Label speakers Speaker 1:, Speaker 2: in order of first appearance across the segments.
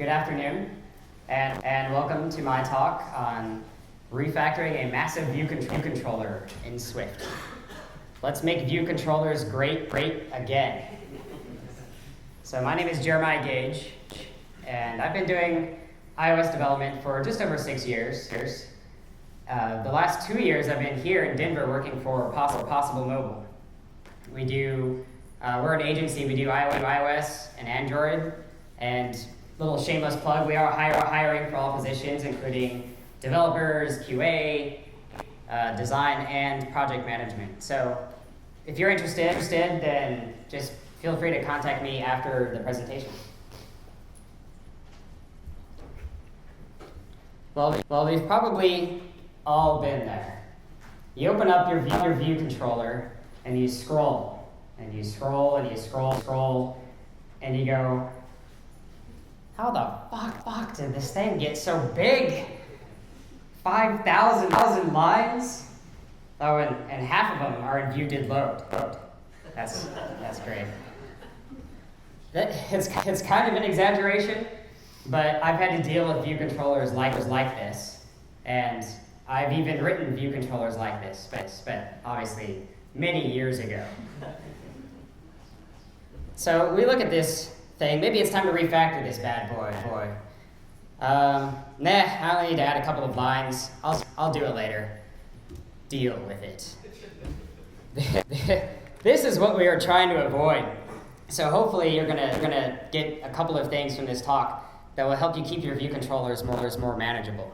Speaker 1: Good afternoon, and welcome to my talk on refactoring a massive view controller in Swift. Let's make view controllers great again. So my name is Jeremiah Gage, and I've been doing iOS development for just over 6 years. The last 2 years I've been here in Denver working for Possible Mobile. We're an agency, we do iOS and Android, and little shameless plug, we are hiring for all positions, including developers, QA, design, and project management. So if you're interested, then just feel free to contact me after the presentation. Well, we've probably all been there. You open up your view controller, and you scroll, and you scroll, and you scroll, and you go, how the fuck did this thing get so big? 5,000 lines? Oh, and half of them are in view did load. That's great. It's kind of an exaggeration, but I've had to deal with view controllers like this, and I've even written view controllers like this, but obviously many years ago. So we look at this thing. Maybe it's time to refactor this bad boy. Nah, I only need to add a couple of lines. I'll do it later. Deal with it. This is what we are trying to avoid. So hopefully you're gonna get a couple of things from this talk that will help you keep your view controllers more manageable.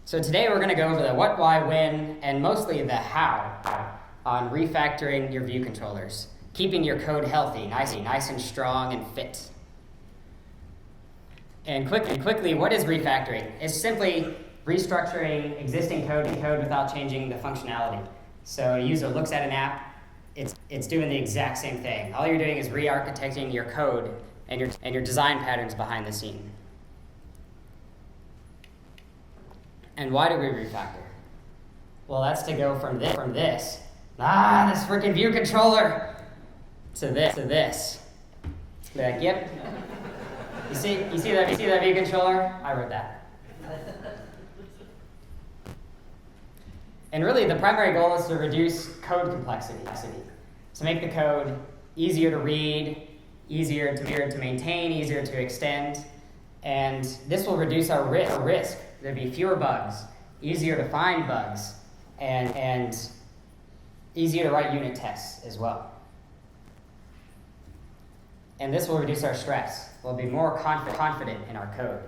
Speaker 1: So today we're gonna go over the what, why, when, and mostly the how on refactoring your view controllers, keeping your code healthy, nice and strong and fit. And quickly, what is refactoring? It's simply restructuring existing code without changing the functionality. So a user looks at an app, it's doing the exact same thing. All you're doing is re-architecting your code and your design patterns behind the scene. And why do we refactor? Well, that's to go from this freaking view controller, to this. Like, yep. You see that view controller? I wrote that. And really, the primary goal is to reduce code complexity, to make the code easier to read, easier to maintain, easier to extend, and this will reduce our risk. There'll be fewer bugs, easier to find bugs, and easier to write unit tests as well. And this will reduce our stress. We'll be more confident in our code.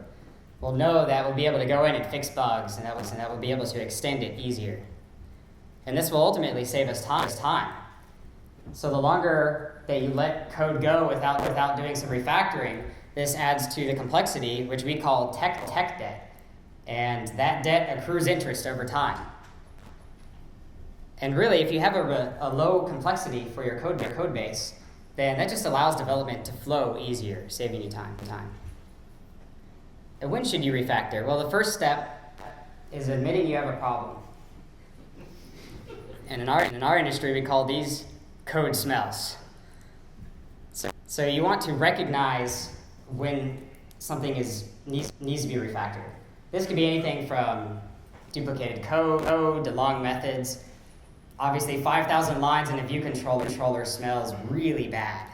Speaker 1: We'll know that we'll be able to go in and fix bugs, and that we'll be able to extend it easier. And this will ultimately save us time. So the longer that you let code go without doing some refactoring, this adds to the complexity, which we call tech debt. And that debt accrues interest over time. And really, if you have a low complexity for your code base, then that just allows development to flow easier, saving you time. And when should you refactor? Well, the first step is admitting you have a problem. And in our industry, we call these code smells. So you want to recognize when something needs to be refactored. This could be anything from duplicated code to long methods. Obviously, 5,000 lines in a view controller smells really bad.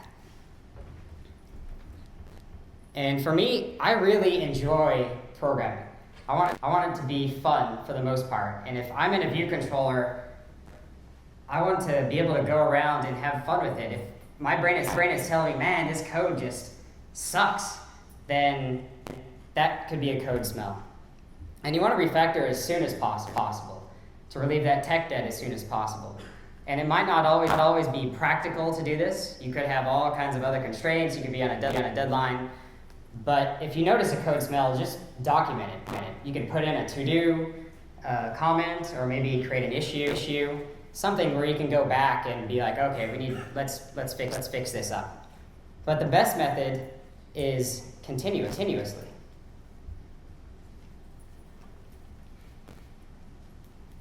Speaker 1: And for me, I really enjoy programming. I want it to be fun for the most part. And if I'm in a view controller, I want to be able to go around and have fun with it. If my brain is telling me, man, this code just sucks, then that could be a code smell. And you want to refactor as soon as possible to relieve that tech debt as soon as possible. And it might not always be practical to do this. You could have all kinds of other constraints. You could be on a deadline. But if you notice a code smell, just document it. You can put in a to-do comment, or maybe create an issue, something where you can go back and be like, okay, let's fix this up. But the best method is continuously.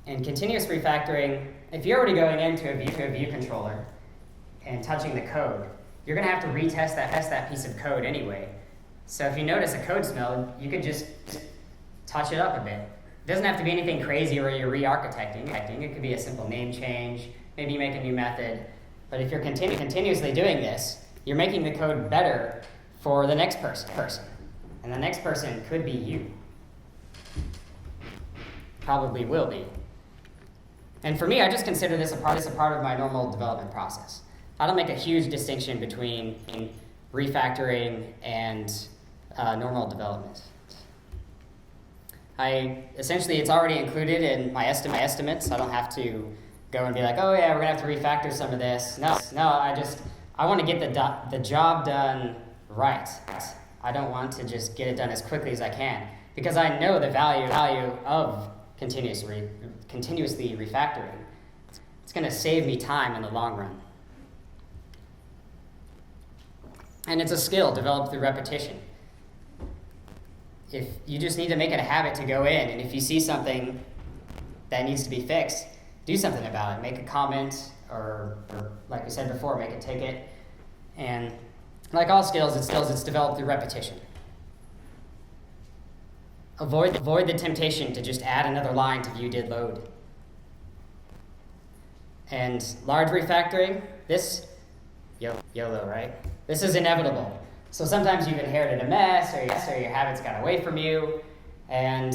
Speaker 1: And continuous refactoring, if you're already going into a view controller and touching the code, you're going to have to retest that piece of code anyway. So if you notice a code smell, you could just touch it up a bit. It doesn't have to be anything crazy where you're re-architecting. It could be a simple name change. Maybe you make a new method. But if you're continuously doing this, you're making the code better for the next person. And the next person could be you. Probably will be. And for me, I just consider this a part of my normal development process. I don't make a huge distinction between refactoring and normal development. Essentially, it's already included in my estimates. I don't have to go and be like, oh yeah, we're gonna have to refactor some of this. No, I want to get the job done right. I don't want to just get it done as quickly as I can, because I know the value of continuously refactoring. It's going to save me time in the long run. And it's a skill developed through repetition. If you just need to make it a habit to go in, and if you see something that needs to be fixed, do something about it. Make a comment, or like we said before, make a ticket. And like all skills, it's developed through repetition. Avoid the temptation to just add another line to view did load. And large refactoring, this, YOLO, right? This is inevitable. So sometimes you've inherited a mess, or your habits got away from you, and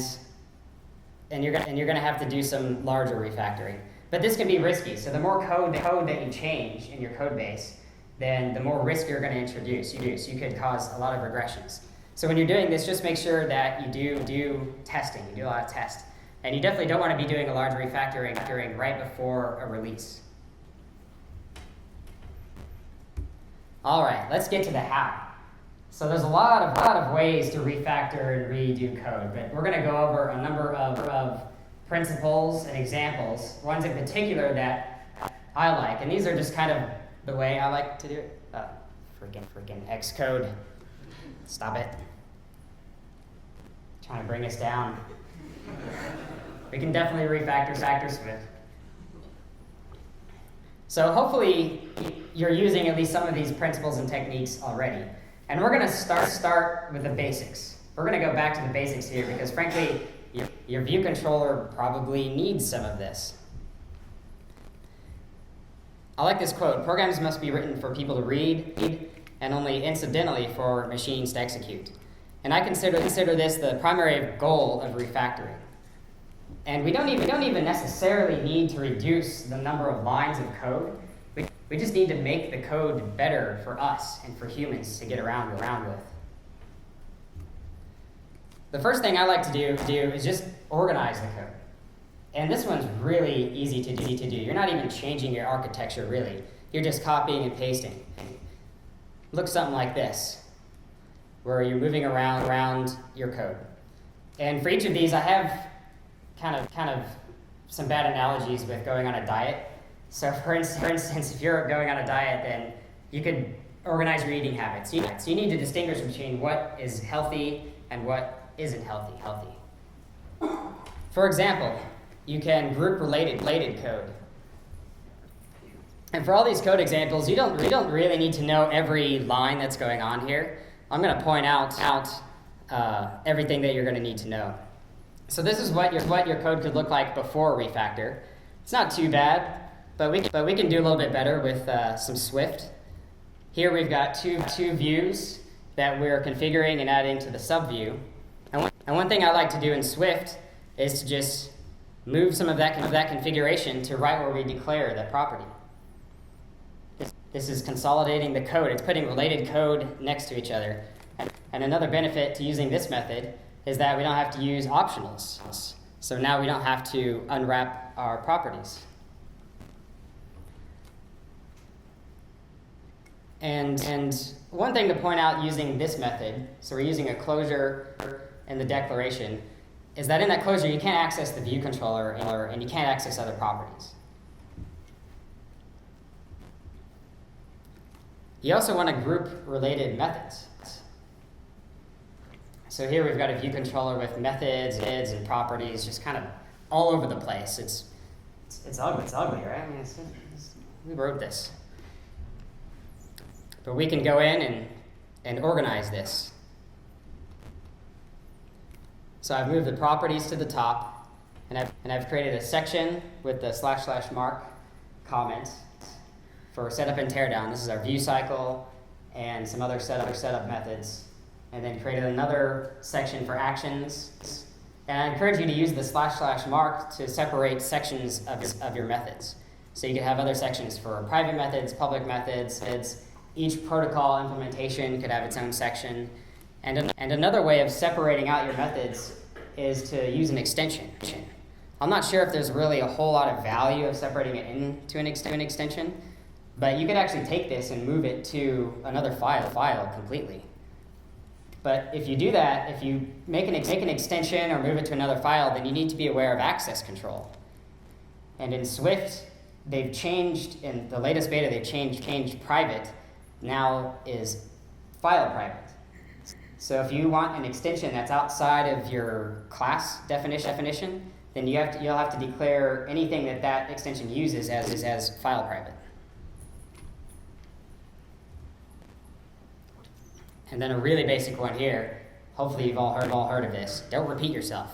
Speaker 1: you're gonna have to do some larger refactoring. But this can be risky. So the more code that you change in your code base, then the more risk you're going to introduce. You could cause a lot of regressions. So when you're doing this, just make sure that you do testing. You do a lot of tests. And you definitely don't want to be doing a large refactoring right before a release. All right, let's get to the how. So there's a lot of ways to refactor and redo code, but we're going to go over a number of principles and examples, ones in particular that I like. And these are just kind of the way I like to do it. Freaking Xcode. Stop it. Trying to bring us down. We can definitely refactor Swift. So hopefully you're using at least some of these principles and techniques already. And we're going to start with the basics. We're going to go back to the basics here because frankly, your view controller probably needs some of this. I like this quote: programs must be written for people to read and only incidentally for machines to execute. And I consider this the primary goal of refactoring. And we don't even necessarily need to reduce the number of lines of code. We just need to make the code better for us and for humans to get around with. The first thing I like to do is just organize the code. And this one's really easy to do. You're not even changing your architecture, really. You're just copying and pasting. Looks something like this, where you're moving around your code. And for each of these, I have kind of some bad analogies with going on a diet. So for instance, if you're going on a diet, then you could organize your eating habits. So you need to distinguish between what is healthy and what isn't healthy. For example, you can group related code. And for all these code examples, you don't really need to know every line that's going on here. I'm going to point out everything that you're going to need to know. So this is what your code could look like before refactor. It's not too bad, but we can do a little bit better with some Swift. Here we've got two views that we're configuring and adding to the subview. And one thing I like to do in Swift is to just move some of that configuration to right where we declare that property. This is consolidating the code. It's putting related code next to each other. And another benefit to using this method is that we don't have to use optionals. So now we don't have to unwrap our properties. And one thing to point out using this method, so we're using a closure in the declaration, is that in that closure you can't access the view controller and you can't access other properties. You also want to group related methods. So here we've got a view controller with methods, and properties just kind of all over the place. It's ugly, right? I mean, we wrote this. But we can go in and organize this. So I've moved the properties to the top, and I've created a section with the / mark comments for setup and teardown. This is our view cycle and some other setup methods. And then created another section for actions. And I encourage you to use the / mark to separate sections of your methods. So you could have other sections for private methods, public methods. Each protocol implementation could have its own section. And another way of separating out your methods is to use an extension. I'm not sure if there's really a whole lot of value of separating it into an extension, but you could actually take this and move it to another file completely. But if you do that, if you make an extension or move it to another file, then you need to be aware of access control. And in Swift, they've changed, in the latest beta, they've changed private, now is file private. So if you want an extension that's outside of your class definition, then you'll have to declare anything that extension uses as file private. And then a really basic one here. Hopefully you've all heard of this. Don't repeat yourself.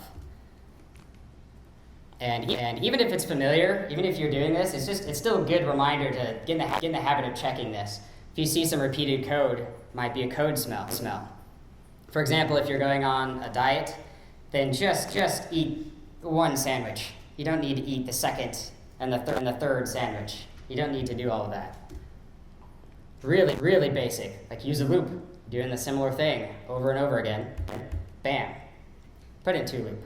Speaker 1: And even if it's familiar, even if you're doing this, it's still a good reminder to get in the habit of checking this. If you see some repeated code, it might be a code smell. For example, if you're going on a diet, then just eat one sandwich. You don't need to eat the second and the third sandwich. You don't need to do all of that. Really, really basic. Like use a loop, doing the similar thing over and over again. Bam. Put it into loop.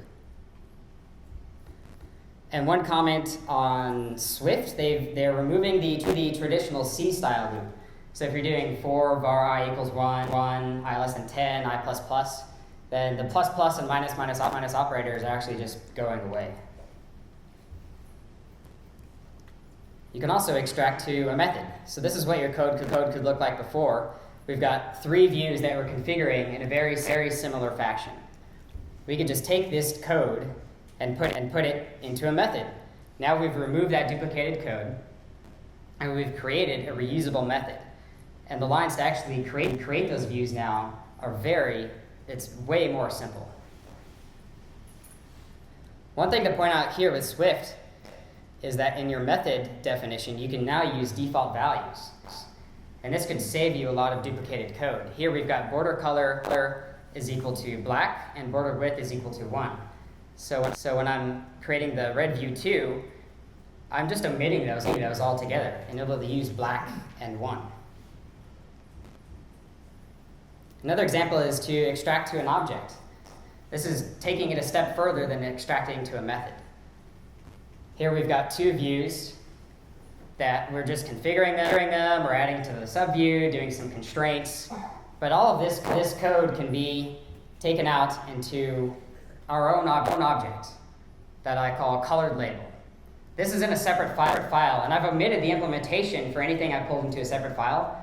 Speaker 1: And one comment on Swift, they're removing the traditional C style loop. So if you're doing for var I equals 1, I less than 10, I plus plus, then the plus plus and minus operators are actually just going away. You can also extract to a method. So this is what your code could look like before. We've got 3 views that we're configuring in a very similar fashion. We could just take this code and put it into a method. Now we've removed that duplicated code, and we've created a reusable method. And the lines to actually create those views now are it's way more simple. One thing to point out here with Swift is that in your method definition, you can now use default values. And this could save you a lot of duplicated code. Here we've got border color is equal to black, and border width is equal to 1. So when I'm creating the red view 2, I'm just omitting those all together, and able to use black and 1. Another example is to extract to an object. This is taking it a step further than extracting to a method. Here we've got 2 views that we're just configuring them, we're adding to the subview, doing some constraints. But all of this code can be taken out into our own object that I call colored label. This is in a separate file, and I've omitted the implementation for anything I pulled into a separate file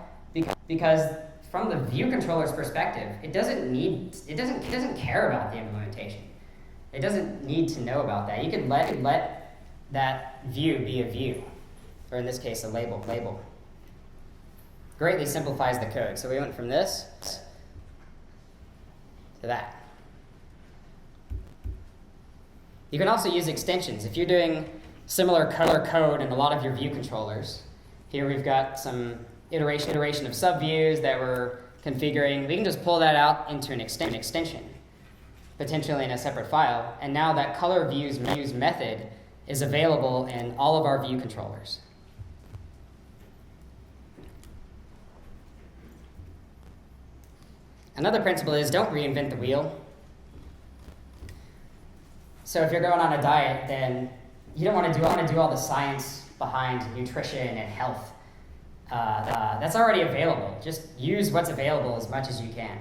Speaker 1: because from the view controller's perspective, it doesn't care about the implementation. It doesn't need to know about that. You can let that view be a view, or in this case, a label. Greatly simplifies the code. So we went from this to that. You can also use extensions. If you're doing similar color code in a lot of your view controllers, here we've got some iteration of subviews that we're configuring. We can just pull that out into an extension, potentially in a separate file, and now that color views method is available in all of our view controllers. Another principle is don't reinvent the wheel. So if you're going on a diet, then you don't want to do all the science behind nutrition and health. That's already available. Just use what's available as much as you can.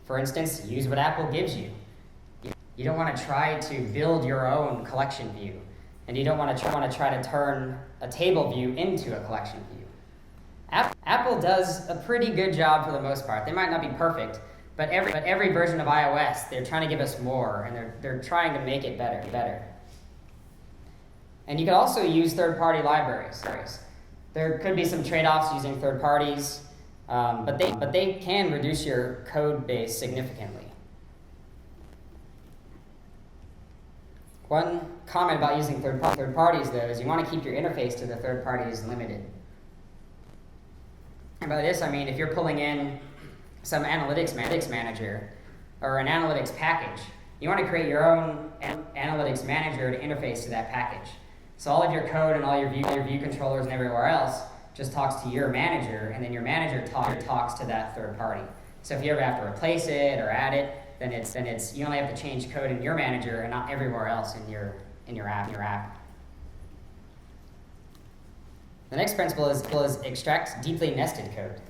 Speaker 1: For instance, use what Apple gives you. You don't want to try to build your own collection view, and you don't want to try to turn a table view into a collection view. Apple does a pretty good job for the most part. They might not be perfect, but every version of iOS, they're trying to give us more, and they're trying to make it better. And you can also use third-party libraries. There could be some trade-offs using third parties, but they can reduce your code base significantly. One comment about using third parties, though, is you want to keep your interface to the third parties limited. And by this, I mean if you're pulling in some analytics manager or an analytics package, you want to create your own analytics manager to interface to that package. So all of your code and all your view controllers and everywhere else just talks to your manager, and then your manager talks to that third party. So if you ever have to replace it or add it, then it's you only have to change code in your manager and not everywhere else in your app. The next principle is extract deeply nested code.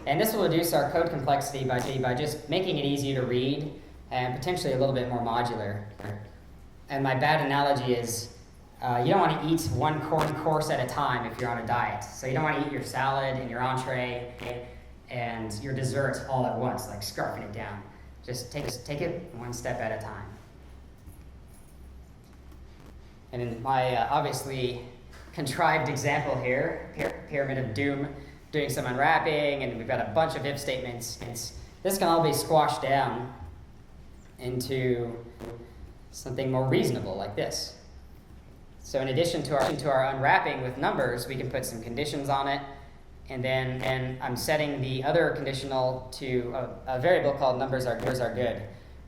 Speaker 1: And this will reduce our code complexity by just making it easier to read and potentially a little bit more modular. And my bad analogy is you don't want to eat one course at a time if you're on a diet. So you don't want to eat your salad and your entree and your dessert all at once, like scarfing it down. Just take it one step at a time. And in my obviously contrived example here, Pyramid of Doom, doing some unwrapping, and we've got a bunch of if statements. This can all be squashed down into something more reasonable like this. So in addition to our unwrapping with numbers, we can put some conditions on it, and then I'm setting the other conditional to a variable called numbers are good.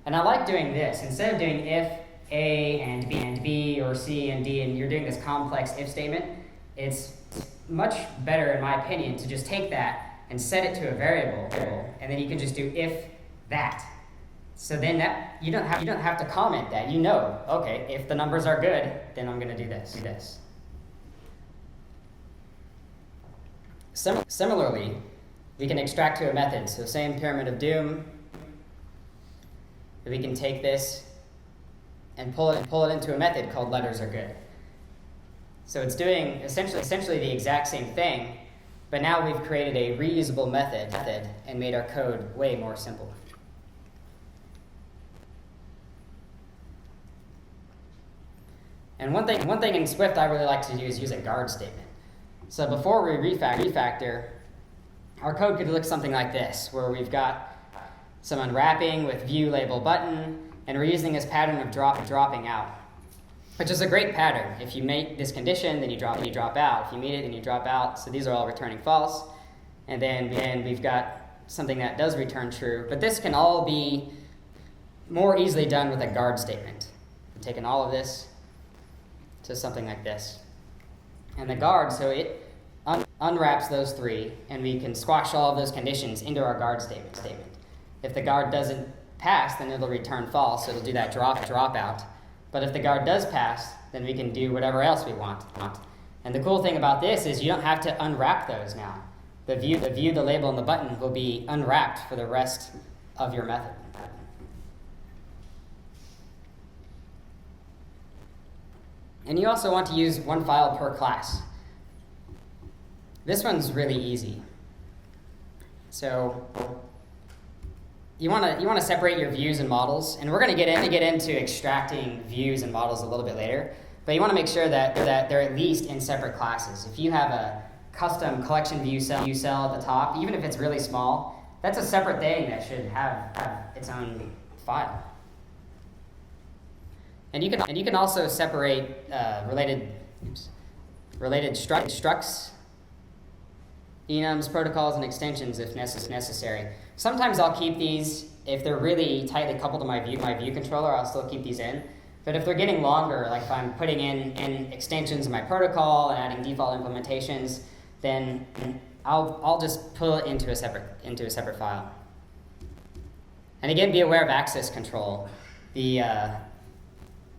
Speaker 1: And I like doing this. Instead of doing if A and B or C and D, and you're doing this complex if statement, it's much better, in my opinion, to just take that and set it to a variable, and then you can just do if that. So then that you don't have to comment that. You know, okay, if the numbers are good, then I'm going to do this. Similarly, we can extract to a method. So same Pyramid of Doom. We can take this and pull it into a method called letters are good. So it's doing essentially the exact same thing, but now we've created a reusable method and made our code way more simple. And one thing in Swift I really like to do is use a guard statement. So before we refactor, our code could look something like this, where we've got some unwrapping with view label button, and we're using this pattern of dropping out, which is a great pattern. If you make this condition, then you drop out. If you meet it, then you drop out. So these are all returning false. And then we've got something that does return true. But this can all be more easily done with a guard statement. I'm taking all of this to something like this. And the guard, so it unwraps those three, and we can squash all of those conditions into our guard statement. If the guard doesn't pass, then it'll return false. So it'll do that drop out. But if the guard does pass, then we can do whatever else we want. And the cool thing about this is you don't have to unwrap those now. The view, the label, and the button will be unwrapped for the rest of your method. And you also want to use one file per class. This one's really easy. So you want to separate your views and models, and we're going to get into extracting views and models a little bit later. But you want to make sure that they're at least in separate classes. If you have a custom collection view cell at the top, even if it's really small, that's a separate thing that should have its own file. And you can also separate related structs, enums, protocols, and extensions if necessary. Sometimes I'll keep these if they're really tightly coupled to my view controller. I'll still keep these in. But if they're getting longer, like if I'm putting in extensions in my protocol and adding default implementations, then I'll just pull it into a separate file. And again, be aware of access control. The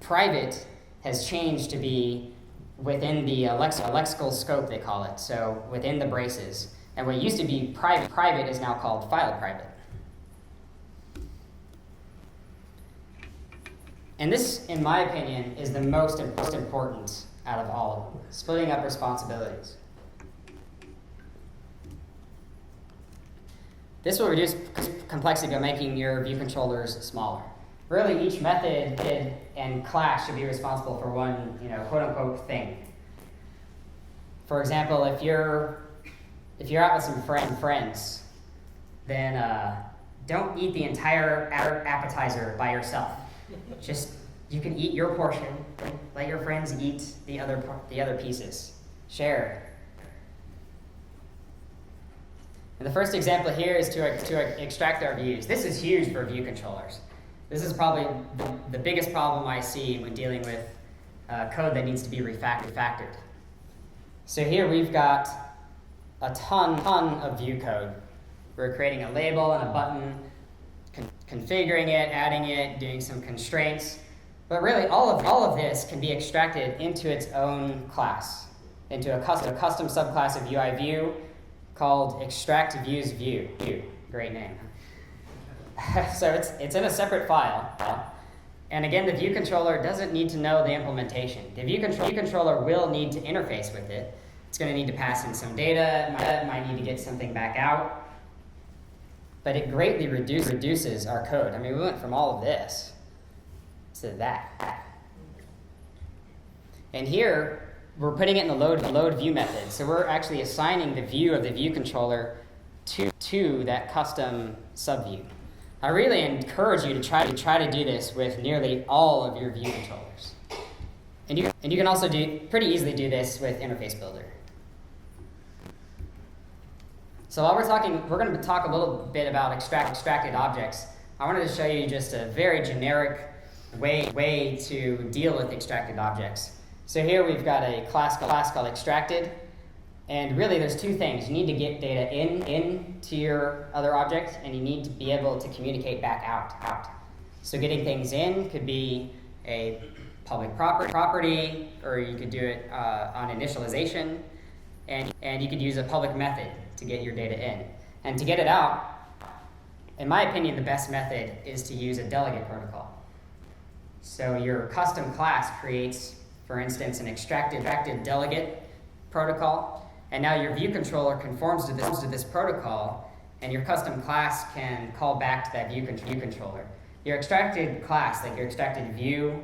Speaker 1: private has changed to be within the lexical scope, they call it, so within the braces. And what used to be private is now called file private. And this, in my opinion, is the most important out of all of them, splitting up responsibilities. This will reduce complexity by making your view controllers smaller. Really, each method and class should be responsible for one, quote-unquote thing. For example, if you're out with some friends, then don't eat the entire appetizer by yourself. Just, you can eat your portion. Let your friends eat the other pieces. Share. And the first example here is to extract our views. This is huge for view controllers. This is probably the biggest problem I see when dealing with code that needs to be refactored. So here we've got a ton of view code. We're creating a label and a button, configuring it, adding it, doing some constraints. But really, all of this can be extracted into its own class, into a custom subclass of UI view called extract views view. Great name. So it's in a separate file. And again, the view controller doesn't need to know the implementation. The view controller will need to interface with it. It's going to need to pass in some data. It might need to get something back out. But it greatly reduces our code. I mean, we went from all of this to that. And here, we're putting it in the load view method. So we're actually assigning the view of the view controller to that custom subview. I really encourage you to try to do this with nearly all of your view controllers. And you can also pretty easily do this with Interface Builder. So while we're going to talk a little bit about extracted objects. I wanted to show you just a very generic way to deal with extracted objects. So here we've got a class called extracted. And really, there's two things. You need to get data into your other object, and you need to be able to communicate back out. So getting things in could be a public property, or you could do it on initialization, and you could use a public method to get your data in. And to get it out, in my opinion, the best method is to use a delegate protocol. So your custom class creates, for instance, an extracted delegate protocol. And now your view controller conforms to this protocol, and your custom class can call back to that view controller. Your extracted class, like your extracted view,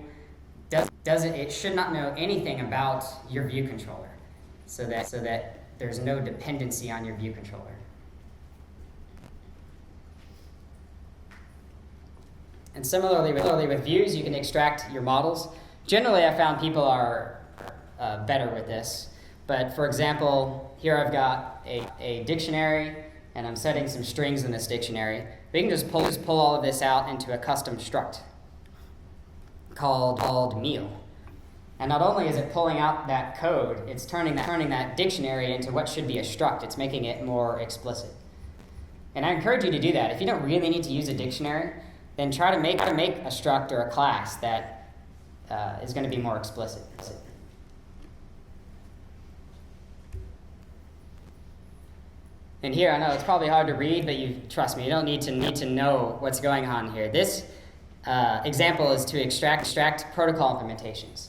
Speaker 1: it should not know anything about your view controller, so that there's no dependency on your view controller. And similarly with views, you can extract your models. Generally, I found people are better with this. But for example, here I've got a dictionary, and I'm setting some strings in this dictionary. We can just pull all of this out into a custom struct called meal. And not only is it pulling out that code, it's turning that dictionary into what should be a struct. It's making it more explicit. And I encourage you to do that. If you don't really need to use a dictionary, then try to make a struct or a class that is going to be more explicit. And here, I know it's probably hard to read, but trust me, you don't need to know what's going on here. This example is to extract protocol implementations.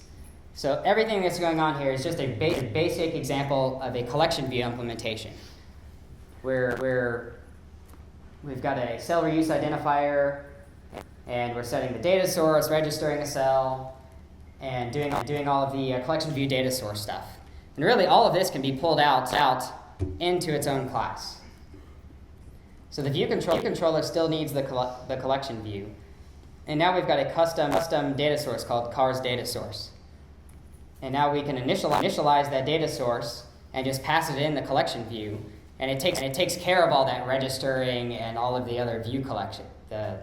Speaker 1: So everything that's going on here is just a basic example of a collection view implementation, where we've got a cell reuse identifier, and we're setting the data source, registering a cell, and doing all of the collection view data source stuff. And really, all of this can be pulled out into its own class. So the view controller still needs the collection view. And now we've got a custom data source called cars data source. And now we can initialize that data source and just pass it in the collection view. And it takes care of all that registering and all of the other view collection, the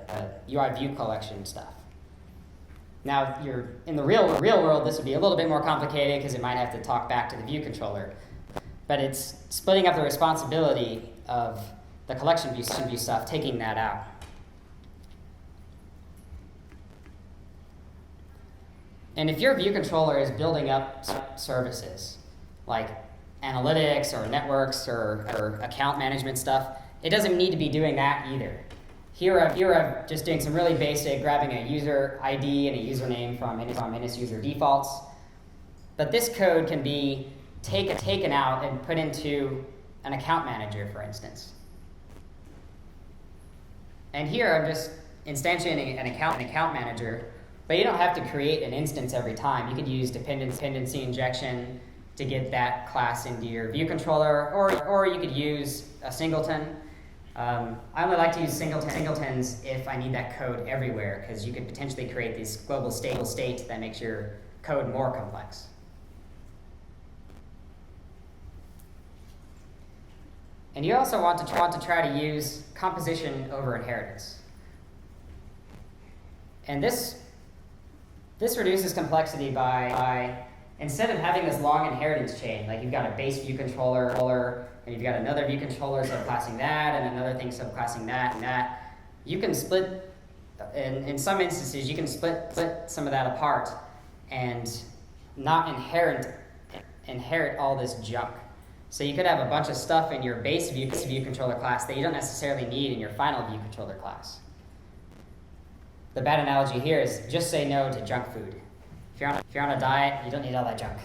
Speaker 1: UI view collection stuff. Now, in the real world, this would be a little bit more complicated because it might have to talk back to the view controller. But it's splitting up the responsibility of the collection view stuff, taking that out. And if your view controller is building up services, like analytics or networks or account management stuff, it doesn't need to be doing that either. Here I'm just doing some really basic, grabbing a user ID and a username from Innis user defaults. But this code can be taken out and put into an account manager, for instance. And here I'm just instantiating an account manager, but you don't have to create an instance every time. You could use dependency injection to get that class into your view controller, or you could use a singleton. I only like to use singletons if I need that code everywhere, because you could potentially create this global state that makes your code more complex. And you also want to try to use composition over inheritance. And this reduces complexity by instead of having this long inheritance chain, like you've got a base view controller, and you've got another view controller subclassing that, and another thing subclassing that and that, you can split, in some instances, you can split some of that apart and not inherit all this junk. So you could have a bunch of stuff in your base view controller class that you don't necessarily need in your final view controller class. The bad analogy here is just say no to junk food. If you're on a diet, you don't need all that junk.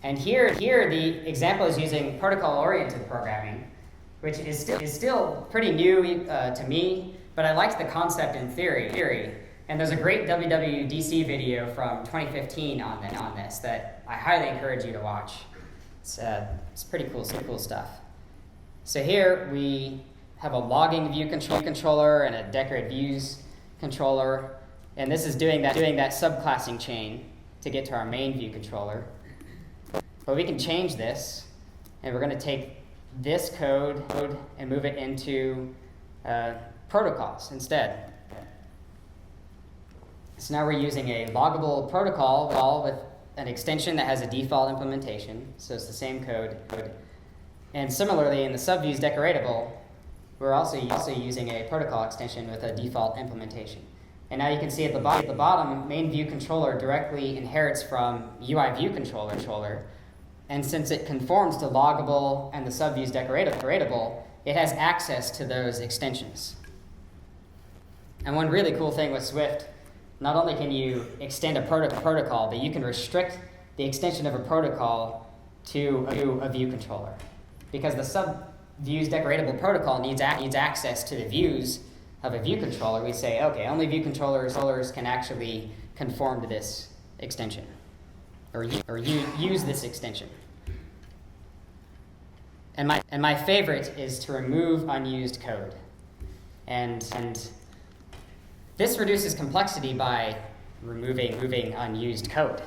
Speaker 1: And here the example is using protocol-oriented programming, which is still pretty new to me, but I liked the concept in theory. And there's a great WWDC video from 2015 on this that I highly encourage you to watch. It's pretty cool stuff. So here we have a logging view controller and a decorate views controller, and this is doing that subclassing chain to get to our main view controller. But we can change this, and we're going to take this code and move it into protocols instead. So now we're using a loggable protocol with an extension that has a default implementation, so it's the same code. And similarly, in the subviews decoratable, we're also using a protocol extension with a default implementation. And now you can see at the bottom, main view controller directly inherits from UI view controller. And since it conforms to loggable and the subviews decoratable, it has access to those extensions. And one really cool thing with Swift, not only can you extend a protocol, but you can restrict the extension of a protocol to a view controller. Because the subviews decoratable protocol needs access to the views of a view controller, we say, okay, only view controllers can actually conform to this extension, or use this extension. And my favorite is to remove unused code. And this reduces complexity by removing unused code.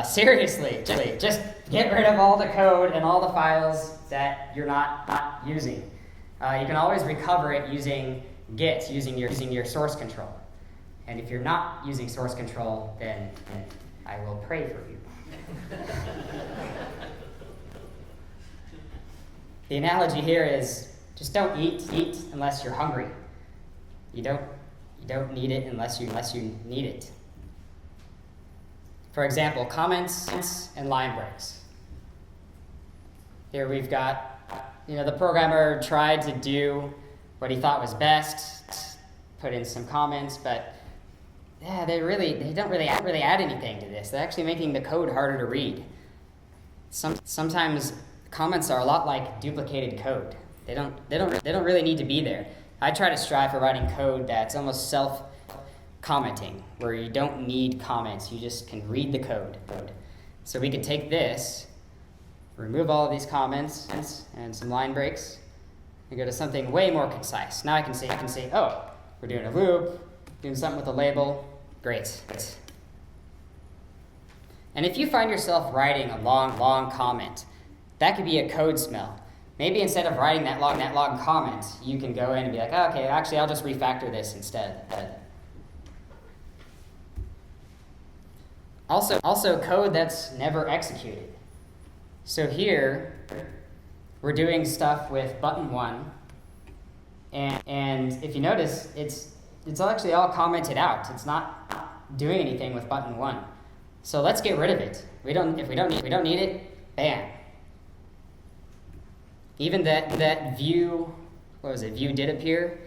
Speaker 1: Seriously, just get rid of all the code and all the files that you're not using. You can always recover it using Git, using your source control. And if you're not using source control, then I will pray for you. The analogy here is just don't eat unless you're hungry. You don't need it unless you need it. For example, comments and line breaks. Here we've got, the programmer tried to do what he thought was best, put in some comments, but yeah, they don't really add anything to this. They're actually making the code harder to read. Sometimes comments are a lot like duplicated code. They don't really need to be there. I try to strive for writing code that's almost self-commenting, where you don't need comments. You just can read the code. So we could take this, remove all of these comments and some line breaks, and go to something way more concise. Now I can say, oh, we're doing a loop, doing something with a label. Great. And if you find yourself writing a long comment, that could be a code smell. Maybe instead of writing that long comment, you can go in and be like, oh, okay, actually, I'll just refactor this instead. Also code that's never executed. So here, we're doing stuff with button 1, and if you notice, it's actually all commented out. It's not doing anything with button 1. So let's get rid of it. If we don't need it, bam. Even that view, view did appear?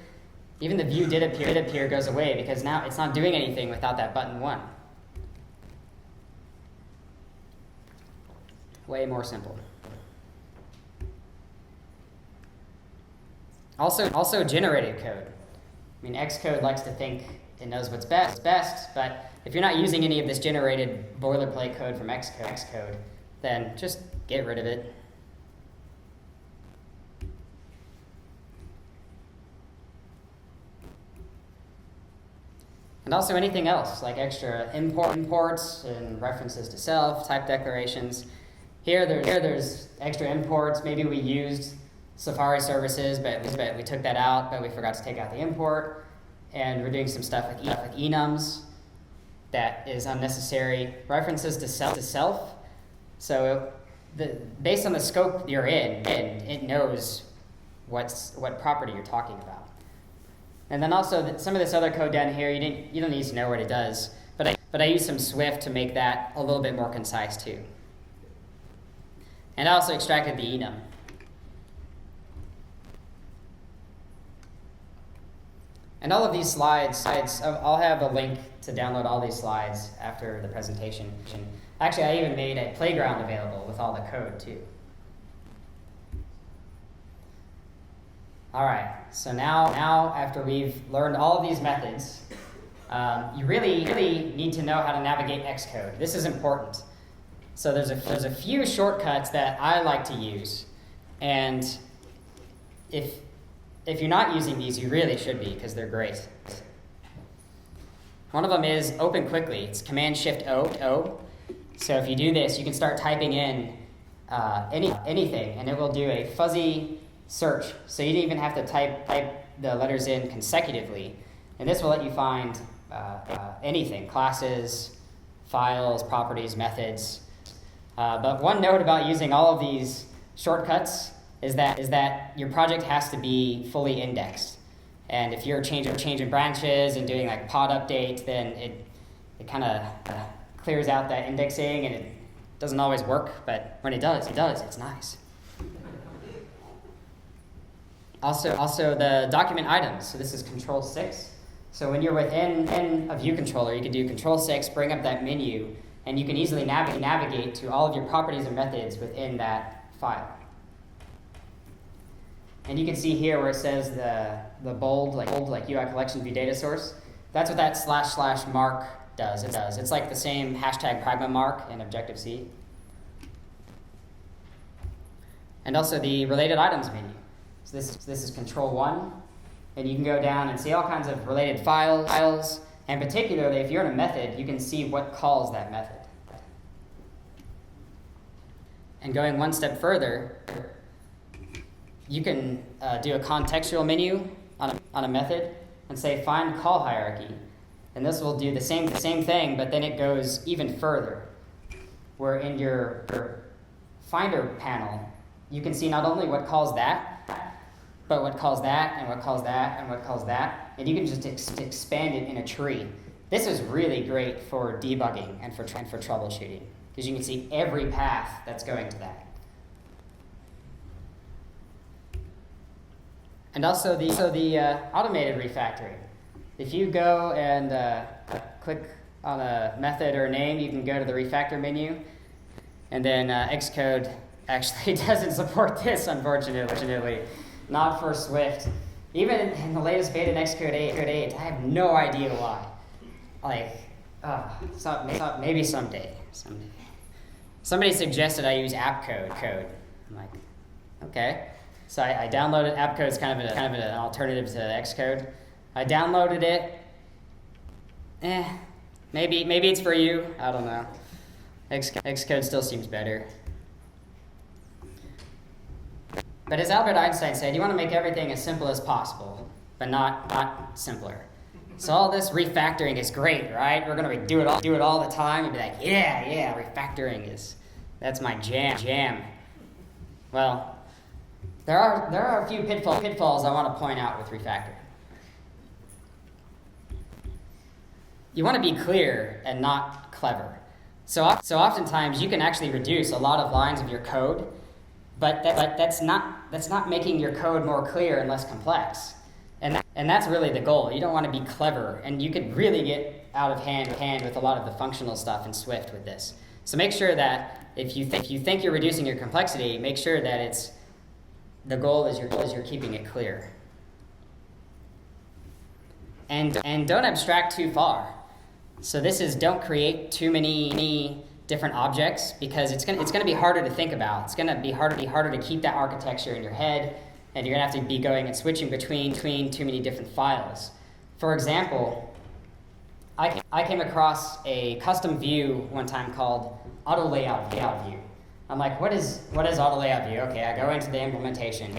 Speaker 1: Even the view did appear goes away because now it's not doing anything without that button 1. Way more simple. Also generated code. Xcode likes to think it knows what's best, but if you're not using any of this generated boilerplate code from Xcode, then just get rid of it. And also anything else, like extra imports and references to self, type declarations. Here there's extra imports. Maybe we used Safari services, but we took that out, but we forgot to take out the import. And we're doing some stuff with enums that is unnecessary. References to self. So based on the scope you're in, it knows what property you're talking about. And then also some of this other code down here, you don't need to know what it does, but I use some Swift to make that a little bit more concise too. And I also extracted the enum. And all of these slides, I'll have a link to download all these slides after the presentation. Actually, I even made a playground available with all the code too. All right, so now after we've learned all of these methods, you really need to know how to navigate Xcode. This is important. So there's a few shortcuts that I like to use, and if you're not using these, you really should be, because they're great. One of them is open quickly. It's Command-Shift-O. So if you do this, you can start typing in anything, and it will do a fuzzy search. So you don't even have to type the letters in consecutively. And this will let you find anything, classes, files, properties, methods. But one note about using all of these shortcuts is that your project has to be fully indexed. And if you're changing branches and doing like pod update, then it kind of clears out that indexing, and it doesn't always work, but when it does, it's nice. Also the document items. So this is Control-6. So when you're within a view controller, you can do Control-6, bring up that menu, and you can easily navigate to all of your properties and methods within that file. And you can see here where it says the bold like UI collection view data source. That's what that / mark does. It's like the same hashtag pragma mark in Objective-C. And also the related items menu. So this is Control-1, and you can go down and see all kinds of related files, and particularly if you're in a method, you can see what calls that method. And going one step further, you can do a contextual menu on a method and say find call hierarchy, and this will do the same thing, but then it goes even further, where in your Finder panel, you can see not only what calls that, but what calls that, and what calls that, and what calls that, and you can just expand it in a tree. This is really great for debugging and for troubleshooting, because you can see every path that's going to that. And also the automated refactoring. If you go and click on a method or a name, you can go to the refactor menu, and then Xcode actually doesn't support this, unfortunately. Not for Swift. Even in the latest beta in Xcode 8, I have no idea why. Maybe someday. Somebody suggested I use app code. I'm like, okay. So I downloaded app code. It's kind of an alternative to Xcode. I downloaded it. Maybe it's for you. I don't know. Xcode still seems better. But as Albert Einstein said, you want to make everything as simple as possible, but not simpler. So all this refactoring is great, right? We're going to do it all the time and be like, yeah, refactoring that's my jam. Well, there are a few pitfalls I want to point out with refactoring. You want to be clear and not clever. So oftentimes you can actually reduce a lot of lines of your code, but that's not making your code more clear and less complex. And that's really the goal. You don't want to be clever, and you could really get out of hand with a lot of the functional stuff in Swift with this. So make sure that if you think you're reducing your complexity, make sure that the goal is you're keeping it clear. And don't abstract too far. So this is, don't create too many different objects, because it's gonna be harder to think about. It's gonna be harder to keep that architecture in your head, and you're gonna have to be going and switching between too many different files. For example, I came across a custom view one time called auto layout view. I'm like, what is auto layout view? Okay, I go into the implementation,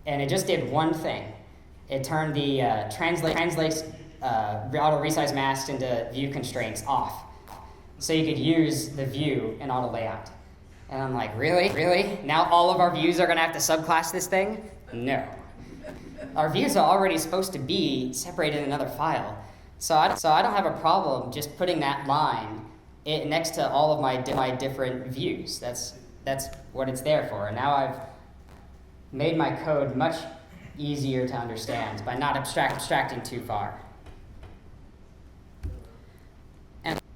Speaker 1: and it just did one thing. It turned the translates auto resize mask into view constraints off, so you could use the view in auto layout. And I'm like, really? Now all of our views are going to have to subclass this thing? No. Our views are already supposed to be separated in another file. So I don't have a problem just putting that line next to all of my different views. That's what it's there for. And now I've made my code much easier to understand by not abstracting too far.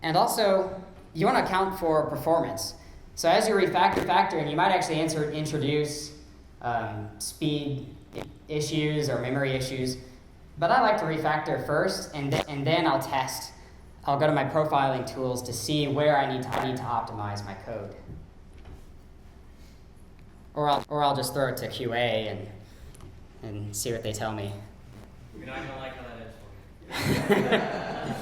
Speaker 1: And also, you want to account for performance. So as you're refactoring, you might actually introduce speed issues or memory issues. But I like to refactor first, and then I'll test. I'll go to my profiling tools to see where I need to optimize my code. Or I'll just throw it to QA and see what they tell me.
Speaker 2: You're not gonna like how that ends for me.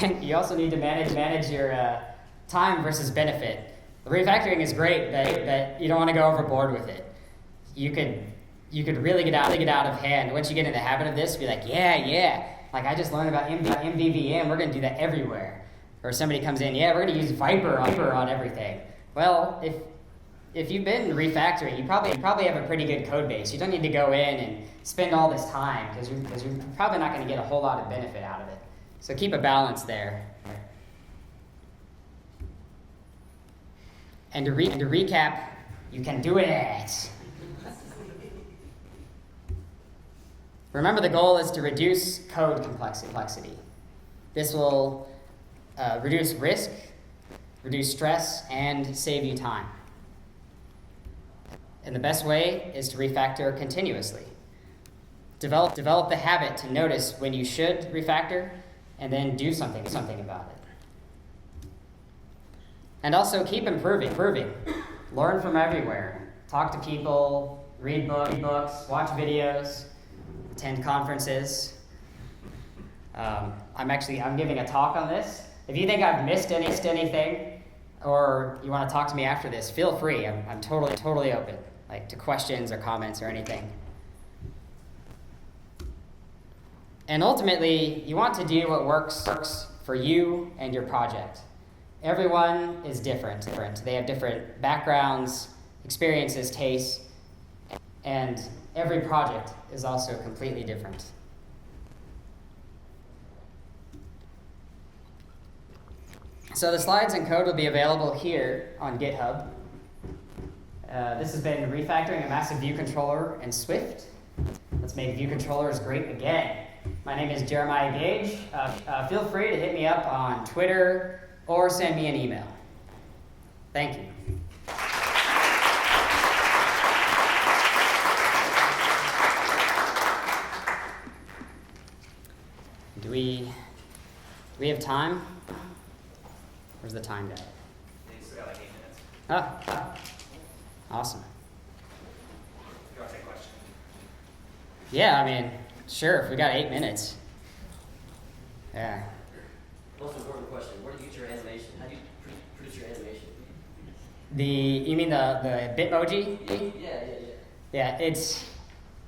Speaker 1: And you also need to manage your time versus benefit. The refactoring is great, but you don't want to go overboard with it. You could really get out of hand. Once you get in the habit of this, be like, yeah. Like, I just learned about MVVM. We're going to do that everywhere. Or somebody comes in, we're going to use Viper on everything. Well, if you've been refactoring, you probably have a pretty good code base. You don't need to go in and spend all this time, because you're probably not going to get a whole lot of benefit out of it. So keep a balance there. And to recap, you can do it. Remember, the goal is to reduce code complexity. This will reduce risk, reduce stress, and save you time. And the best way is to refactor continuously. Develop the habit to notice when you should refactor, and then do something about it. And also keep improving. Learn from everywhere. Talk to people, read books, watch videos, attend conferences. I'm giving a talk on this. If you think I've missed anything, or you want to talk to me after this, feel free. I'm totally open, like, to questions or comments or anything. And ultimately, you want to do what works for you and your project. Everyone is different. They have different backgrounds, experiences, tastes, and every project is also completely different. So the slides and code will be available here on GitHub. This has been Refactoring a Massive View Controller in Swift. Let's make view controllers great again. My name is Jeremiah Gage. Feel free to hit me up on Twitter or send me an email. Thank you. Do we have time? Where's the time guy?
Speaker 2: You still got like 8 minutes.
Speaker 1: Oh, awesome.
Speaker 2: You want to take a question?
Speaker 1: Yeah, sure, if we got 8 minutes. Yeah.
Speaker 3: Most important question, where do you get your animation? How do you produce your animation?
Speaker 1: You mean the Bitmoji?
Speaker 3: Yeah.
Speaker 1: Yeah, it's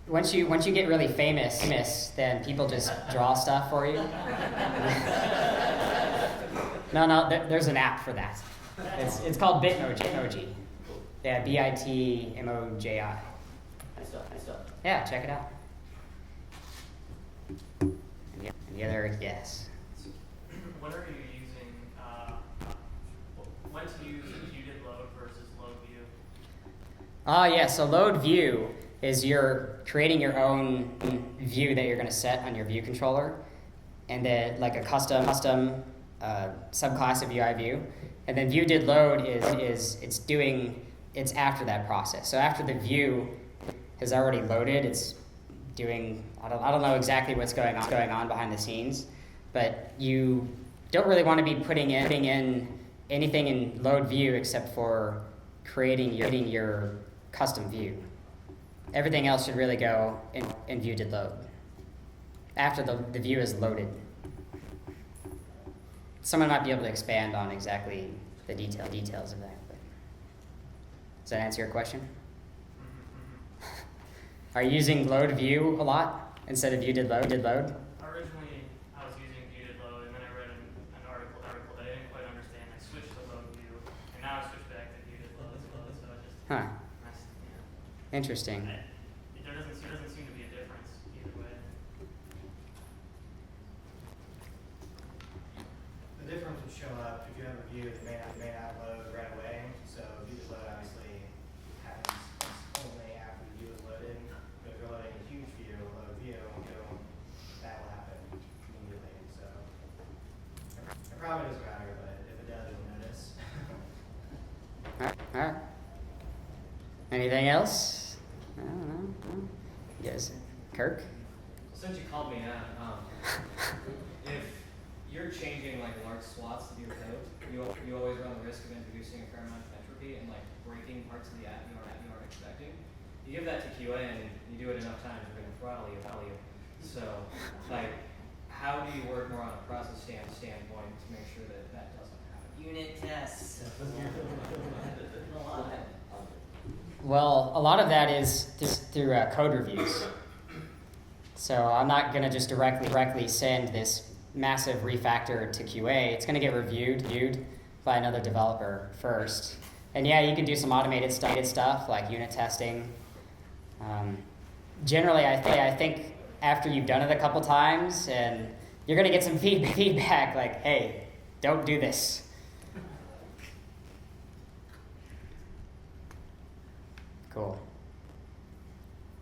Speaker 1: once you get really famous, then people just draw stuff for you. No, there's an app for that. It's called Bitmoji. Yeah, Bitmoji.
Speaker 3: Nice stuff.
Speaker 1: Yeah, check it out. And the other, yes.
Speaker 4: What are you using? When to use viewDidLoad load versus load view?
Speaker 1: Yeah. So load view is you're creating your own view that you're going to set on your view controller, and then like a custom subclass of UI view. And then viewDidLoad is it's after that process. So after the view has already loaded. It's doing, I don't know exactly what's going on behind the scenes, but you don't really want to be putting in anything in load view except for creating your custom view. Everything else should really go in view did load after the view is loaded. Someone might be able to expand on exactly the details of that. But does that answer your question? Are you using load view a lot instead of view did load?
Speaker 4: Originally, I was using view did load, and then I read an article that I didn't quite understand. I switched to load view, and now I switched back to view did load. So I just
Speaker 1: Huh.
Speaker 4: yeah.
Speaker 1: Interesting.
Speaker 4: There doesn't seem to be a difference either way.
Speaker 5: The difference would show up if you have a view that may not load right away. So view did load obviously happens only after the view is loaded. But if you're loading a huge view, load view, that will happen immediately. So it probably doesn't matter, but if it does, you'll notice.
Speaker 1: All right. Anything else? I don't know. No? Yes. Kirk?
Speaker 2: Since you called me out, if you're changing like large swaths of your code, you always run the risk of introducing a fair amount of entropy and like breaking parts of the app you aren't expecting. You give that to QA and you do it enough times, you're going to throttle you. So, like, how do you work more on a process standpoint to make sure that that doesn't happen?
Speaker 3: Unit tests.
Speaker 1: Well, a lot of that is just through code reviews. So I'm not going to just directly send this massive refactor to QA. It's going to get reviewed by another developer first. And yeah, you can do some automated stuff like unit testing. Generally, I think after you've done it a couple times, and you're going to get some feedback like, hey, don't do this. Cool.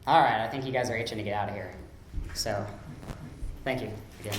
Speaker 1: All right, I think you guys are itching to get out of here. So, thank you again.